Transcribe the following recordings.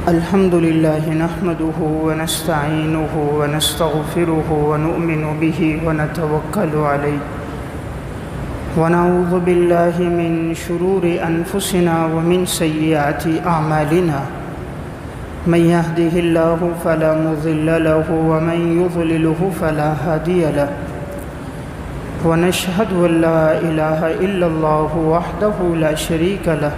الحمد لله نحمده ونستعينه ونستغفره ونؤمن به ونتوكل عليه ونعوذ بالله من شرور أنفسنا ومن سيئات أعمالنا من يهده الله فلا مضل له ومن يضلله فلا هادي له ونشهد أن لا إله إلا الله وحده لا شريك له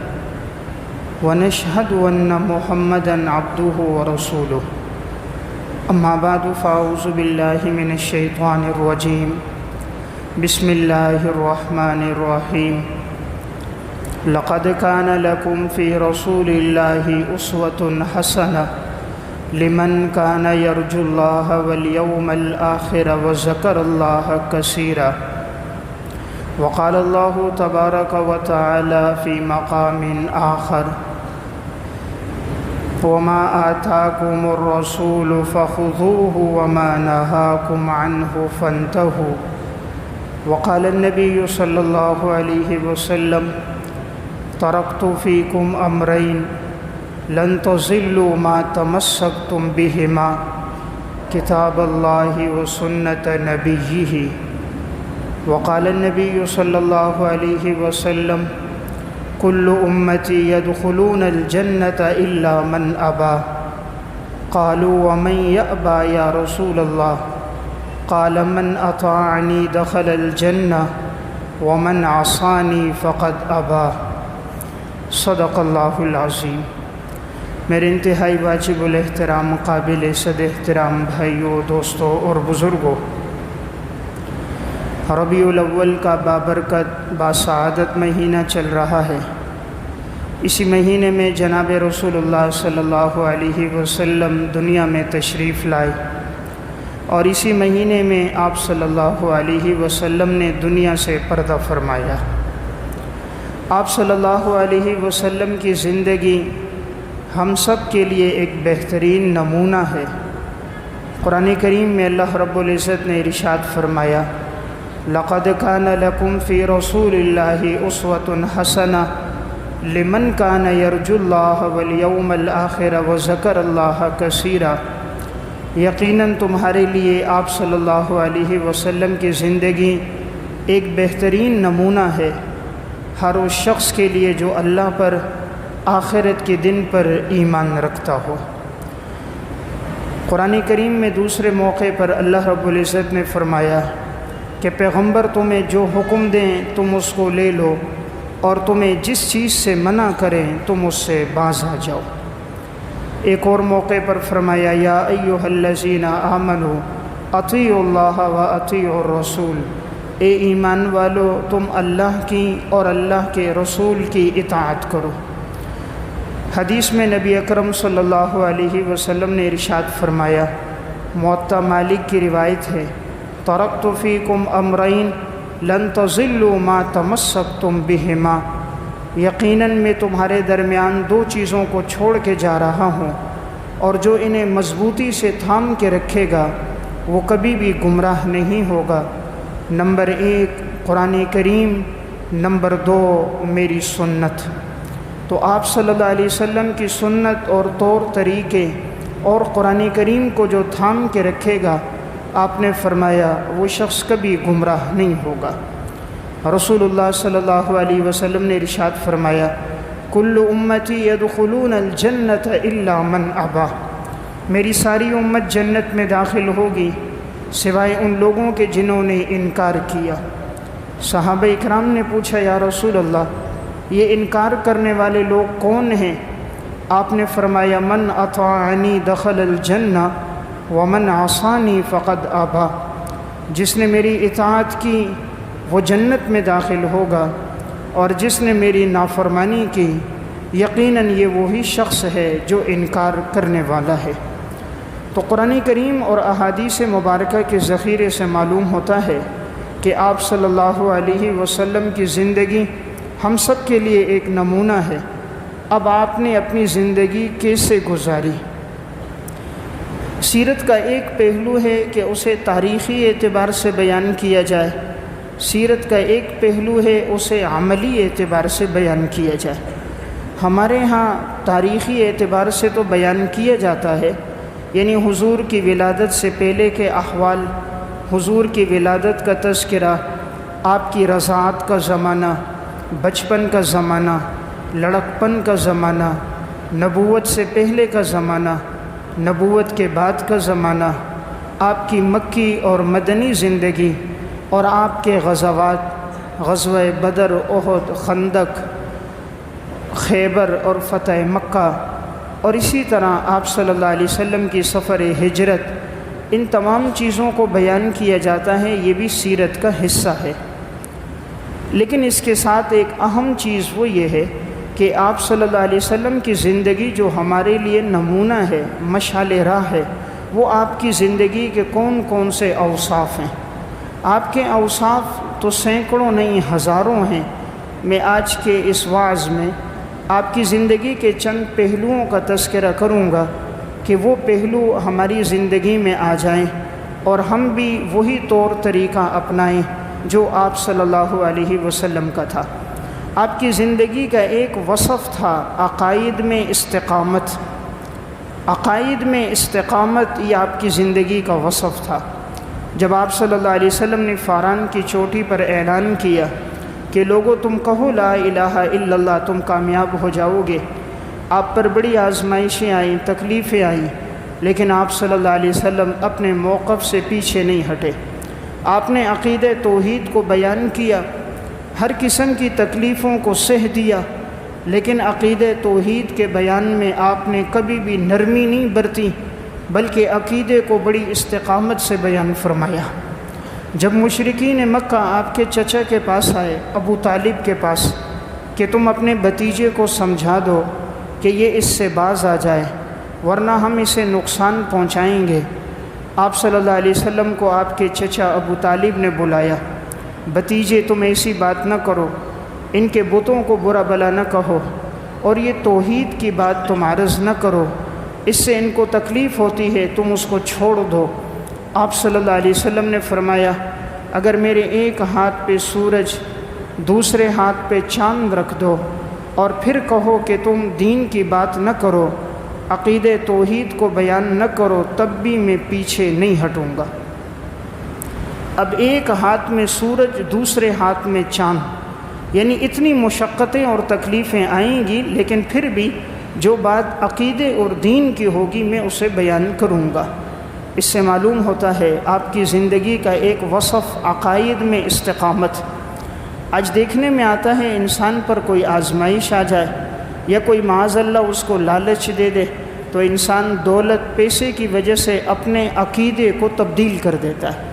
ونشهد أن محمدًا عبده ورسوله أما بعد فأعوذ بالله من الشيطان الرجيم بسم الله الرحمن الرحيم لقد كان لكم في رسول الله أسوة حسنة لمن كان يرجو الله واليوم الآخر وذكر الله كثيرا وقال الله تبارك وتعالى في مقام آخر وما آتاكم الرسول فخذوه وما نهاكم عنه فانتهوا وقال النبي صلى الله عليه وسلم تركت فيكم أمرين لن تضلوا ما تمسكتم بهما كتاب الله وسنة نبيه وقال النبي صلى الله عليه وسلم كل أمتي يدخلون الجنة إلا من أبى قالوا ومن يأبى يا رسول الله قال من أطاعني دخل الجنة ومن عصاني فقد أبى صدق اللہ العظیم۔ میرے انتہائی واجب الاحترام قابل صد احترام بھائیوں، دوستوں اور بزرگوں، ربیع الاول کا بابرکت باسعادت مہینہ چل رہا ہے۔ اسی مہینے میں جناب رسول اللہ صلی اللہ علیہ وسلم دنیا میں تشریف لائے، اور اسی مہینے میں آپ صلی اللہ علیہ وسلم نے دنیا سے پردہ فرمایا۔ آپ صلی اللہ علیہ وسلم کی زندگی ہم سب کے لیے ایک بہترین نمونہ ہے۔ قرآن کریم میں اللہ رب العزت نے ارشاد فرمایا لقد كان لكم في رسول الله أسوة حسنة لمن كان يرجو الله واليوم الآخر وذكر الله كثيرا۔ یقیناً تمہارے لیے آپ صلی اللہ علیہ وسلم کی زندگی ایک بہترین نمونہ ہے ہر اس شخص کے لیے جو اللہ پر، آخرت کے دن پر ایمان رکھتا ہو۔ قرآن کریم میں دوسرے موقع پر اللہ رب العزت نے فرمایا کہ پیغمبر تمہیں جو حکم دیں تم اس کو لے لو، اور تمہیں جس چیز سے منع کریں تم اس سے باز آ جاؤ۔ ایک اور موقع پر فرمایا یا ایھا الذین آمنوا اطیعوا اللہ واطیعوا الرسول، اے ایمان والو تم اللہ کی اور اللہ کے رسول کی اطاعت کرو۔ حدیث میں نبی اکرم صلی اللہ علیہ وسلم نے ارشاد فرمایا، موطا مالک کی روایت ہے، ترکت فیکم امرین لن تضلوا ما تمسکتم بہما، یقیناً میں تمہارے درمیان دو چیزوں کو چھوڑ کے جا رہا ہوں، اور جو انہیں مضبوطی سے تھام کے رکھے گا وہ کبھی بھی گمراہ نہیں ہوگا۔ نمبر 1 قرآن کریم، نمبر 2 میری سنت۔ تو آپ صلی اللہ علیہ وسلم کی سنت اور طور طریقے اور قرآن کریم کو جو تھام کے رکھے گا، آپ نے فرمایا وہ شخص کبھی گمراہ نہیں ہوگا۔ رسول اللہ صلی اللہ علیہ وسلم نے ارشاد فرمایا کل امتی یدخلون الجنت الا من ابا، میری ساری امت جنت میں داخل ہوگی سوائے ان لوگوں کے جنہوں نے انکار کیا۔ صحابہ اکرام نے پوچھا یا رسول اللہ یہ انکار کرنے والے لوگ کون ہیں؟ آپ نے فرمایا من اطاعنی دخل الجنہ ومن عصانی فقد ابا، جس نے میری اطاعت کی وہ جنت میں داخل ہوگا، اور جس نے میری نافرمانی کی یقیناً یہ وہی شخص ہے جو انکار کرنے والا ہے۔ تو قرآن کریم اور احادیث مبارکہ کے ذخیرے سے معلوم ہوتا ہے کہ آپ صلی اللہ علیہ وسلم کی زندگی ہم سب کے لیے ایک نمونہ ہے۔ اب آپ نے اپنی زندگی کیسے گزاری؟ سیرت کا ایک پہلو ہے کہ اسے تاریخی اعتبار سے بیان کیا جائے، سیرت کا ایک پہلو ہے اسے عملی اعتبار سے بیان کیا جائے۔ ہمارے ہاں تاریخی اعتبار سے تو بیان کیا جاتا ہے، یعنی حضور کی ولادت سے پہلے کے احوال، حضور کی ولادت کا تذکرہ، آپ کی رضاعت کا زمانہ، بچپن کا زمانہ، لڑکپن کا زمانہ، نبوت سے پہلے کا زمانہ، نبوت کے بعد کا زمانہ، آپ کی مکی اور مدنی زندگی اور آپ کے غزوات، غزوہ بدر، احد، خندق، خیبر اور فتح مکہ، اور اسی طرح آپ صلی اللہ علیہ وسلم کی سفر ہجرت، ان تمام چیزوں کو بیان کیا جاتا ہے، یہ بھی سیرت کا حصہ ہے۔ لیکن اس کے ساتھ ایک اہم چیز وہ یہ ہے کہ آپ صلی اللہ علیہ وسلم کی زندگی جو ہمارے لیے نمونہ ہے، مشعل راہ ہے، وہ آپ کی زندگی کے کون کون سے اوصاف ہیں۔ آپ کے اوصاف تو سینکڑوں نہیں ہزاروں ہیں۔ میں آج کے اس وعظ میں آپ کی زندگی کے چند پہلوؤں کا تذکرہ کروں گا کہ وہ پہلو ہماری زندگی میں آ جائیں اور ہم بھی وہی طور طریقہ اپنائیں جو آپ صلی اللہ علیہ وسلم کا تھا۔ آپ کی زندگی کا ایک وصف تھا عقائد میں استقامت۔ عقائد میں استقامت یہ آپ کی زندگی کا وصف تھا۔ جب آپ صلی اللہ علیہ وسلم نے فاران کی چوٹی پر اعلان کیا کہ لوگو تم کہو لا الہ الا اللہ، تم کامیاب ہو جاؤ گے، آپ پر بڑی آزمائشیں آئیں، تکلیفیں آئیں، لیکن آپ صلی اللہ علیہ وسلم اپنے موقف سے پیچھے نہیں ہٹے۔ آپ نے عقیدہ توحید کو بیان کیا، ہر قسم کی تکلیفوں کو سہ دیا، لیکن عقیدہ توحید کے بیان میں آپ نے کبھی بھی نرمی نہیں برتی، بلکہ عقیدے کو بڑی استقامت سے بیان فرمایا۔ جب مشرکین مکہ آپ کے چچا کے پاس آئے، ابو طالب کے پاس، کہ تم اپنے بھتیجے کو سمجھا دو کہ یہ اس سے باز آ جائے ورنہ ہم اسے نقصان پہنچائیں گے، آپ صلی اللہ علیہ وسلم کو آپ کے چچا ابو طالب نے بلایا، بھتیجے تم ایسی بات نہ کرو، ان کے بتوں کو برا بلا نہ کہو، اور یہ توحید کی بات تم عرض نہ کرو، اس سے ان کو تکلیف ہوتی ہے، تم اس کو چھوڑ دو۔ آپ صلی اللہ علیہ وسلم نے فرمایا اگر میرے ایک ہاتھ پہ سورج دوسرے ہاتھ پہ چاند رکھ دو اور پھر کہو کہ تم دین کی بات نہ کرو، عقیدہ توحید کو بیان نہ کرو، تب بھی میں پیچھے نہیں ہٹوں گا۔ اب ایک ہاتھ میں سورج دوسرے ہاتھ میں چاند، یعنی اتنی مشقتیں اور تکلیفیں آئیں گی، لیکن پھر بھی جو بات عقیدے اور دین کی ہوگی میں اسے بیان کروں گا۔ اس سے معلوم ہوتا ہے آپ کی زندگی کا ایک وصف عقائد میں استقامت۔ آج دیکھنے میں آتا ہے انسان پر کوئی آزمائش آ جائے یا کوئی معاذ اللہ اس کو لالچ دے دے تو انسان دولت پیسے کی وجہ سے اپنے عقیدے کو تبدیل کر دیتا ہے۔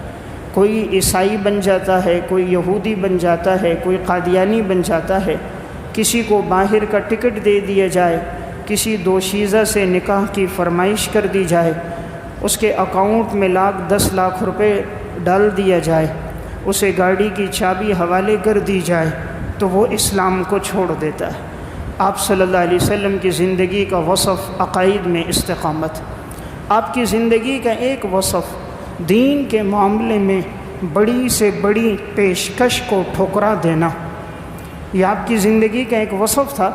کوئی عیسائی بن جاتا ہے، کوئی یہودی بن جاتا ہے، کوئی قادیانی بن جاتا ہے، کسی کو باہر کا ٹکٹ دے دیا جائے، کسی دوشیزہ سے نکاح کی فرمائش کر دی جائے، اس کے اکاؤنٹ میں 10 لاکھ روپے ڈال دیا جائے، اسے گاڑی کی چابی حوالے کر دی جائے تو وہ اسلام کو چھوڑ دیتا ہے۔ آپ صلی اللہ علیہ وسلم کی زندگی کا وصف عقائد میں استقامت۔ آپ کی زندگی کا ایک وصف دین کے معاملے میں بڑی سے بڑی پیشکش کو ٹھکرا دینا، یہ آپ کی زندگی کا ایک وصف تھا۔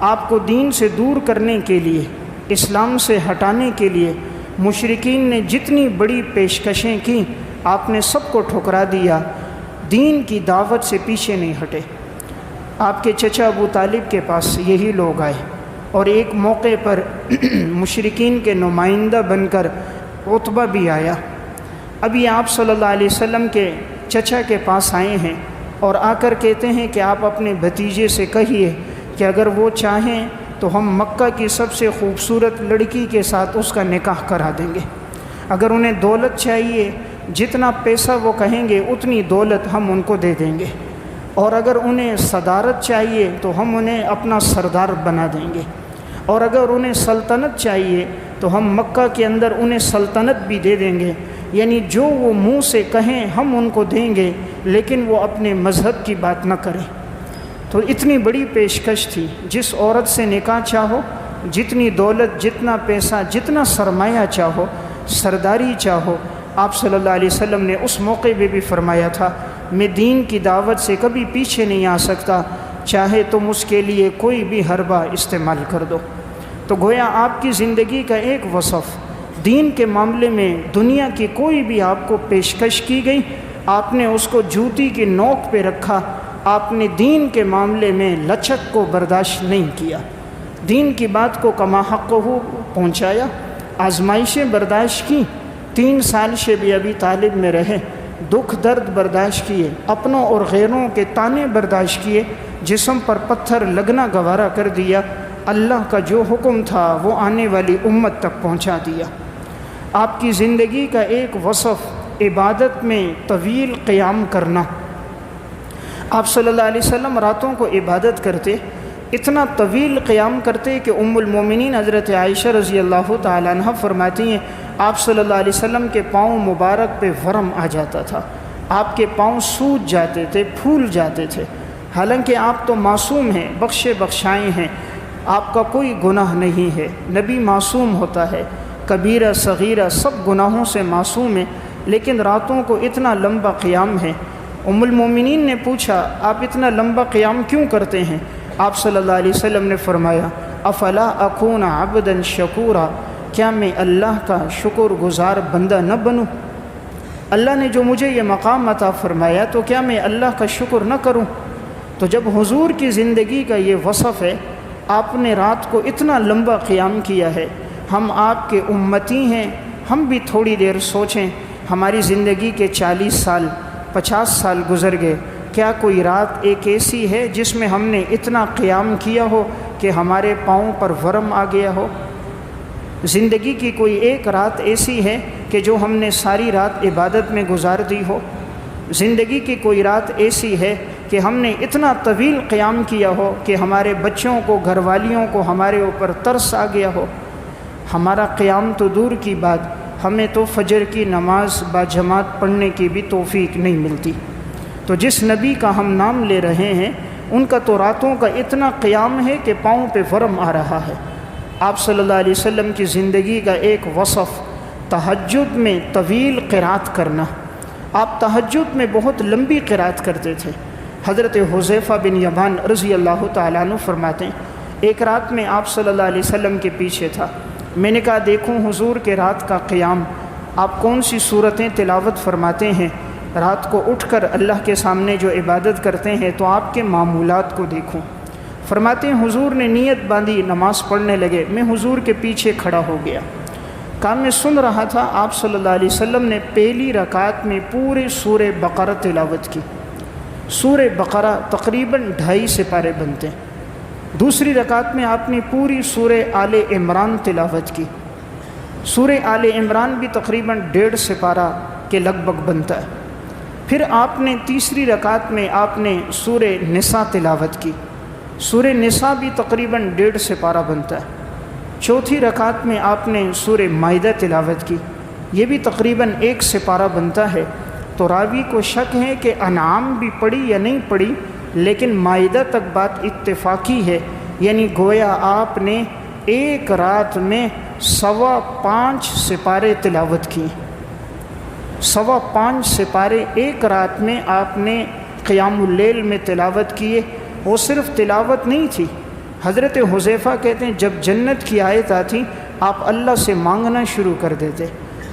آپ کو دین سے دور کرنے کے لیے، اسلام سے ہٹانے کے لیے مشرکین نے جتنی بڑی پیشکشیں کیں آپ نے سب کو ٹھکرا دیا، دین کی دعوت سے پیچھے نہیں ہٹے۔ آپ کے چچا ابو طالب کے پاس یہی لوگ آئے اور ایک موقع پر مشرکین کے نمائندہ بن کر عتبہ بھی آیا۔ ابھی آپ صلی اللہ علیہ وسلم کے چچا کے پاس آئے ہیں اور آ کر کہتے ہیں کہ آپ اپنے بھتیجے سے کہیے کہ اگر وہ چاہیں تو ہم مکہ کی سب سے خوبصورت لڑکی کے ساتھ اس کا نکاح کرا دیں گے۔ اگر انہیں دولت چاہیے، جتنا پیسہ وہ کہیں گے اتنی دولت ہم ان کو دے دیں گے، اور اگر انہیں صدارت چاہیے تو ہم انہیں اپنا سردار بنا دیں گے، اور اگر انہیں سلطنت چاہیے تو ہم مکہ کے اندر انہیں سلطنت بھی دے دیں گے، یعنی جو وہ منہ سے کہیں ہم ان کو دیں گے، لیکن وہ اپنے مذہب کی بات نہ کریں۔ تو اتنی بڑی پیشکش تھی، جس عورت سے نکاح چاہو، جتنی دولت، جتنا پیسہ، جتنا سرمایہ چاہو، سرداری چاہو۔ آپ صلی اللہ علیہ وسلم نے اس موقع پہ بھی فرمایا تھا میں دین کی دعوت سے کبھی پیچھے نہیں آ سکتا چاہے تم اس کے لیے کوئی بھی حربہ استعمال کر دو۔ تو گویا آپ کی زندگی کا ایک وصف دین کے معاملے میں دنیا کی کوئی بھی آپ کو پیشکش کی گئی، آپ نے اس کو جوتی کی نوک پہ رکھا، آپ نے دین کے معاملے میں لچک کو برداشت نہیں کیا، دین کی بات کو کما حق ہو پہنچایا، آزمائشیں برداشت کی، 3 سال سے بھی ابھی طالب میں رہے، دکھ درد برداشت کیے، اپنوں اور غیروں کے طانے برداشت کیے، جسم پر پتھر لگنا گوارا کر دیا، اللہ کا جو حکم تھا وہ آنے والی امت تک پہنچا دیا۔ آپ کی زندگی کا ایک وصف عبادت میں طویل قیام کرنا۔ آپ صلی اللہ علیہ وسلم راتوں کو عبادت کرتے، اتنا طویل قیام کرتے کہ ام المومنین حضرت عائشہ رضی اللہ تعالیٰ عنہ فرماتی ہیں آپ صلی اللہ علیہ وسلم کے پاؤں مبارک پہ ورم آ جاتا تھا، آپ کے پاؤں سوج جاتے تھے، پھول جاتے تھے، حالانکہ آپ تو معصوم ہیں، بخشے بخشائے ہیں، آپ کا کوئی گناہ نہیں ہے، نبی معصوم ہوتا ہے، کبیرہ صغیرہ سب گناہوں سے معصوم ہے، لیکن راتوں کو اتنا لمبا قیام ہے۔ ام المومنین نے پوچھا آپ اتنا لمبا قیام کیوں کرتے ہیں؟ آپ صلی اللہ علیہ وسلم نے فرمایا افلا اکون عبدا شکورا، کیا میں اللہ کا شکر گزار بندہ نہ بنوں؟ اللہ نے جو مجھے یہ مقام عطا فرمایا تو کیا میں اللہ کا شکر نہ کروں؟ تو جب حضور کی زندگی کا یہ وصف ہے، آپ نے رات کو اتنا لمبا قیام کیا ہے، ہم آپ کے امتی ہیں، ہم بھی تھوڑی دیر سوچیں، ہماری زندگی کے 40 سال 50 سال گزر گئے، کیا کوئی رات ایک ایسی ہے جس میں ہم نے اتنا قیام کیا ہو کہ ہمارے پاؤں پر ورم آ گیا ہو؟ زندگی کی کوئی ایک رات ایسی ہے کہ جو ہم نے ساری رات عبادت میں گزار دی ہو؟ زندگی کی کوئی رات ایسی ہے کہ ہم نے اتنا طویل قیام کیا ہو کہ ہمارے بچوں کو، گھر والیوں کو ہمارے اوپر ترس آ گیا ہو؟ ہمارا قیام تو دور کی بات، ہمیں تو فجر کی نماز باجماعت پڑھنے کی بھی توفیق نہیں ملتی۔ تو جس نبی کا ہم نام لے رہے ہیں ان کا تو راتوں کا اتنا قیام ہے کہ پاؤں پہ ورم آ رہا ہے۔ آپ صلی اللہ علیہ وسلم کی زندگی کا ایک وصف تہجد میں طویل قرات کرنا۔ آپ تہجد میں بہت لمبی قرات کرتے تھے۔ حضرت حذیفہ بن یمان رضی اللہ تعالیٰ عنہ فرماتے ہیں ایک رات میں آپ صلی اللہ علیہ وسلم کے پیچھے تھا، میں نے کہا دیکھوں حضور کے رات کا قیام، آپ کون سی صورتیں تلاوت فرماتے ہیں، رات کو اٹھ کر اللہ کے سامنے جو عبادت کرتے ہیں تو آپ کے معمولات کو دیکھوں۔ فرماتے ہیں حضور نے نیت باندھی، نماز پڑھنے لگے، میں حضور کے پیچھے کھڑا ہو گیا، کہا میں سن رہا تھا آپ صلی اللہ علیہ وسلم نے پہلی رکعت میں پورے سورہ بقرہ تلاوت کی۔ سورہ بقرہ تقریباً 2.5 سپارے بنتے ہیں۔ دوسری رکعت میں آپ نے پوری سورہ آل عمران تلاوت کی۔ سورہ آل عمران بھی تقریباً 1.5 سپارہ کے لگ بھگ بنتا ہے۔ پھر آپ نے تیسری رکعت میں آپ نے سورہ نساء تلاوت کی۔ سورہ نساء بھی تقریباً 1.5 سپارہ بنتا ہے۔ چوتھی رکعت میں آپ نے سورہ مائدہ تلاوت کی، یہ بھی تقریباً 1 سپارہ بنتا ہے۔ تو راوی کو شک ہے کہ انعام بھی پڑھی یا نہیں پڑھی، لیکن مائدہ تک بات اتفاقی ہے، یعنی گویا آپ نے ایک رات میں 5.25 سپارے تلاوت کی۔ 5.25 سپارے ایک رات میں آپ نے قیام اللیل میں تلاوت کیے۔ وہ صرف تلاوت نہیں تھی، حضرت حذیفہ کہتے ہیں جب جنت کی آیت آتی آپ اللہ سے مانگنا شروع کر دیتے،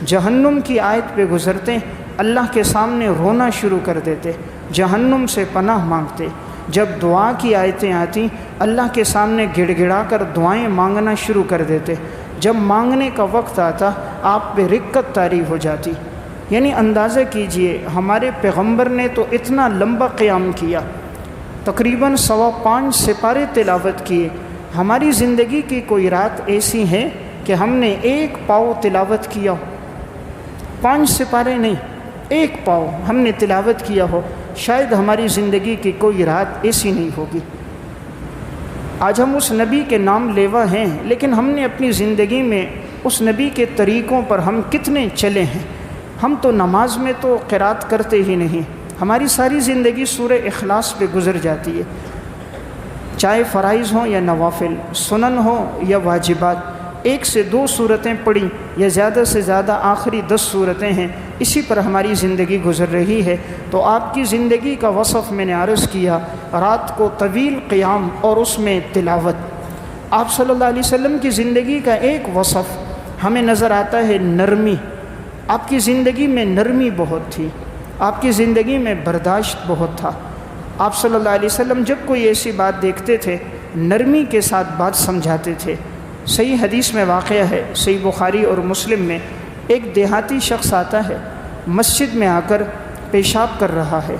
جہنم کی آیت پہ گزرتے اللہ کے سامنے رونا شروع کر دیتے، جہنم سے پناہ مانگتے۔ جب دعا کی آیتیں آتی اللہ کے سامنے گڑ گڑا کر دعائیں مانگنا شروع کر دیتے، جب مانگنے کا وقت آتا آپ پہ رقت طاری ہو جاتی۔ یعنی اندازہ کیجئے ہمارے پیغمبر نے تو اتنا لمبا قیام کیا، تقریباً 5.25 سپارے تلاوت کیے۔ ہماری زندگی کی کوئی رات ایسی ہے کہ ہم نے 1 پاؤ تلاوت کیا ہو، 5 سپارے نہیں، 1 پاؤ ہم نے تلاوت کیا ہو، شاید ہماری زندگی کی کوئی رات ایسی نہیں ہوگی۔ آج ہم اس نبی کے نام لیوا ہیں، لیکن ہم نے اپنی زندگی میں اس نبی کے طریقوں پر ہم کتنے چلے ہیں؟ ہم تو نماز میں تو قرات کرتے ہی نہیں، ہماری ساری زندگی سورہ اخلاص پہ گزر جاتی ہے، چاہے فرائض ہوں یا نوافل، سنن ہوں یا واجبات، 1 سے 2 صورتیں پڑھی یا زیادہ سے زیادہ آخری 10 صورتیں ہیں، اسی پر ہماری زندگی گزر رہی ہے۔ تو آپ کی زندگی کا وصف میں نے عرض کیا، رات کو طویل قیام اور اس میں تلاوت۔ آپ صلی اللہ علیہ وسلم کی زندگی کا ایک وصف ہمیں نظر آتا ہے نرمی۔ آپ کی زندگی میں نرمی بہت تھی، آپ کی زندگی میں برداشت بہت تھا۔ آپ صلی اللہ علیہ وسلم جب کوئی ایسی بات دیکھتے تھے نرمی کے ساتھ بات سمجھاتے تھے۔ صحیح حدیث میں واقعہ ہے، صحیح بخاری اور مسلم میں، ایک دیہاتی شخص آتا ہے، مسجد میں آ کر پیشاب کر رہا ہے،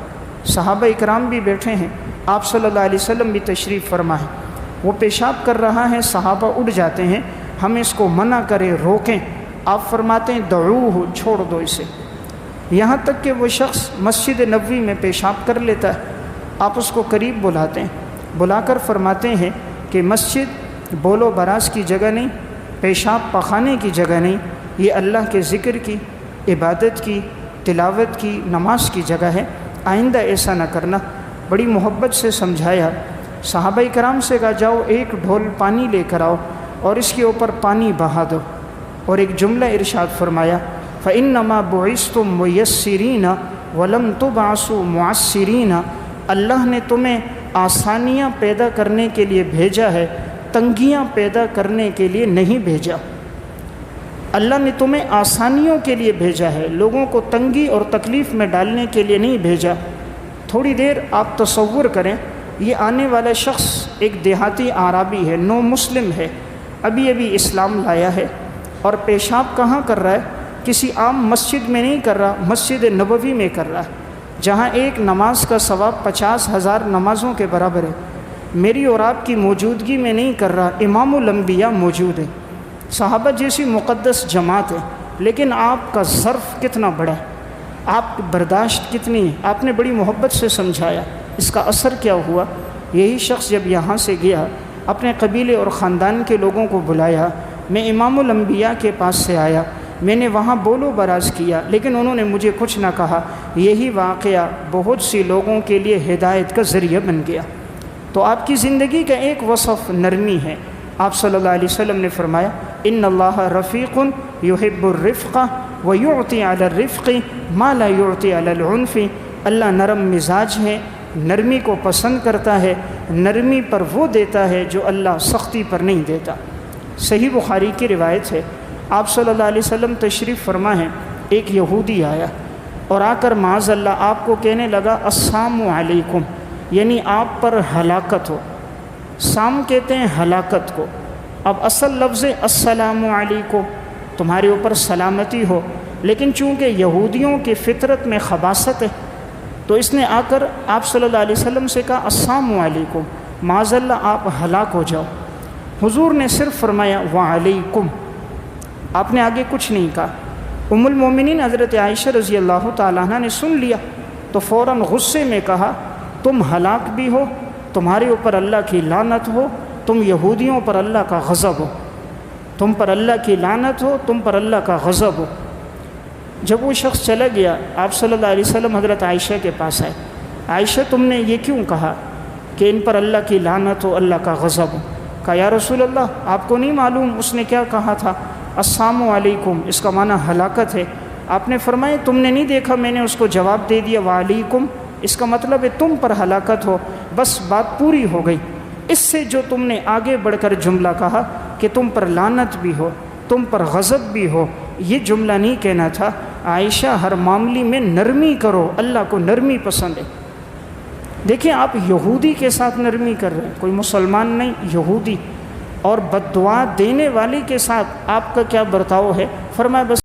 صحابہ اکرام بھی بیٹھے ہیں، آپ صلی اللہ علیہ وسلم بھی تشریف فرما ہے۔ وہ پیشاب کر رہا ہے، صحابہ اٹھ جاتے ہیں، ہم اس کو منع کریں، روکیں، آپ فرماتے ہیں دعوہ، چھوڑ دو اسے۔ یہاں تک کہ وہ شخص مسجد نبوی میں پیشاب کر لیتا ہے، آپ اس کو قریب بلاتے ہیں، بلا کر فرماتے ہیں کہ مسجد بول و براز کی جگہ نہیں، پیشاب پخانے کی جگہ نہیں، یہ اللہ کے ذکر کی، عبادت کی، تلاوت کی، نماز کی جگہ ہے، آئندہ ایسا نہ کرنا۔ بڑی محبت سے سمجھایا۔ صحابہ کرام سے کہا جاؤ ایک ڈھول پانی لے کر آؤ اور اس کے اوپر پانی بہا دو، اور ایک جملہ ارشاد فرمایا فَإِنَّمَا بُعِثْتُم مُيَسِّرِينَ وَلَمْ تُبْعَثُوا مُعَسِّرِينَ۔ اللہ نے تمہیں آسانیاں پیدا کرنے کے لیے بھیجا ہے، تنگیاں پیدا کرنے کے لیے نہیں بھیجا۔ اللہ نے تمہیں آسانیوں کے لیے بھیجا ہے، لوگوں کو تنگی اور تکلیف میں ڈالنے کے لیے نہیں بھیجا۔ تھوڑی دیر آپ تصور کریں، یہ آنے والا شخص ایک دیہاتی اعرابی ہے، نو مسلم ہے، ابھی اسلام لایا ہے، اور پیشاب کہاں کر رہا ہے؟ کسی عام مسجد میں نہیں کر رہا، مسجد نبوی میں کر رہا ہے، جہاں ایک نماز کا ثواب 50,000 نمازوں کے برابر ہے۔ میری اور آپ کی موجودگی میں نہیں کر رہا، امام الانبیاء موجود ہے، صحابہ جیسی مقدس جماعت ہے، لیکن آپ کا ظرف کتنا بڑا ہے، آپ کی برداشت کتنی ہے، آپ نے بڑی محبت سے سمجھایا۔ اس کا اثر کیا ہوا؟ یہی شخص جب یہاں سے گیا، اپنے قبیلے اور خاندان کے لوگوں کو بلایا، میں امام الانبیاء کے پاس سے آیا، میں نے وہاں بول و براز کیا، لیکن انہوں نے مجھے کچھ نہ کہا۔ یہی واقعہ بہت سی لوگوں کے لیے ہدایت کا ذریعہ بن گیا۔ تو آپ کی زندگی کا ایک وصف نرمی ہے۔ آپ صلی اللہ علیہ وسلم نے فرمایا ان اللہ رفیق یحب الرفق ویعطی علی الرفق ما لا یعطی علی العنف۔ اللہ نرم مزاج ہے، نرمی کو پسند کرتا ہے، نرمی پر وہ دیتا ہے جو اللہ سختی پر نہیں دیتا۔ صحیح بخاری کی روایت ہے، آپ صلی اللہ علیہ وسلم تشریف فرما ہیں، ایک یہودی آیا اور آ کر معاذ اللہ آپ کو کہنے لگا السلام علیکم، یعنی آپ پر ہلاکت ہو۔ سام کہتے ہیں ہلاکت کو، اب اصل لفظ السلام علیکم، تمہارے اوپر سلامتی ہو، لیکن چونکہ یہودیوں کی فطرت میں خباثت ہے تو اس نے آ کر آپ صلی اللہ علیہ وسلم سے کہا السلام علیکم، معاذ اللہ آپ ہلاک ہو جاؤ۔ حضور نے صرف فرمایا وعلیکم، آپ نے آگے کچھ نہیں کہا۔ ام المومنین حضرت عائشہ رضی اللہ تعالیٰ عنہ نے سن لیا تو فوراً غصے میں کہا تم ہلاک بھی ہو، تمہارے اوپر اللہ کی لعنت ہو، تم یہودیوں پر اللہ کا غضب ہو، تم پر اللہ کی لعنت ہو، تم پر اللہ کا غضب ہو۔ جب وہ شخص چلا گیا، آپ صلی اللہ علیہ وسلم حضرت عائشہ کے پاس آئے، عائشہ تم نے یہ کیوں کہا کہ ان پر اللہ کی لعنت ہو، اللہ کا غضب ہو؟ کہا یا رسول اللہ آپ کو نہیں معلوم اس نے کیا کہا تھا؟ السلام علیکم، اس کا معنی ہلاکت ہے۔ آپ نے فرمایا تم نے نہیں دیکھا میں نے اس کو جواب دے دیا وعلیکم، اس کا مطلب ہے تم پر ہلاکت ہو، بس بات پوری ہو گئی۔ اس سے جو تم نے آگے بڑھ کر جملہ کہا کہ تم پر لعنت بھی ہو، تم پر غضب بھی ہو، یہ جملہ نہیں کہنا تھا۔ عائشہ ہر معاملے میں نرمی کرو، اللہ کو نرمی پسند ہے۔ دیکھیں آپ یہودی کے ساتھ نرمی کر رہے ہیں، کوئی مسلمان نہیں، یہودی، اور بد دعا دینے والے کے ساتھ آپ کا کیا برتاؤ ہے؟ فرمایا بس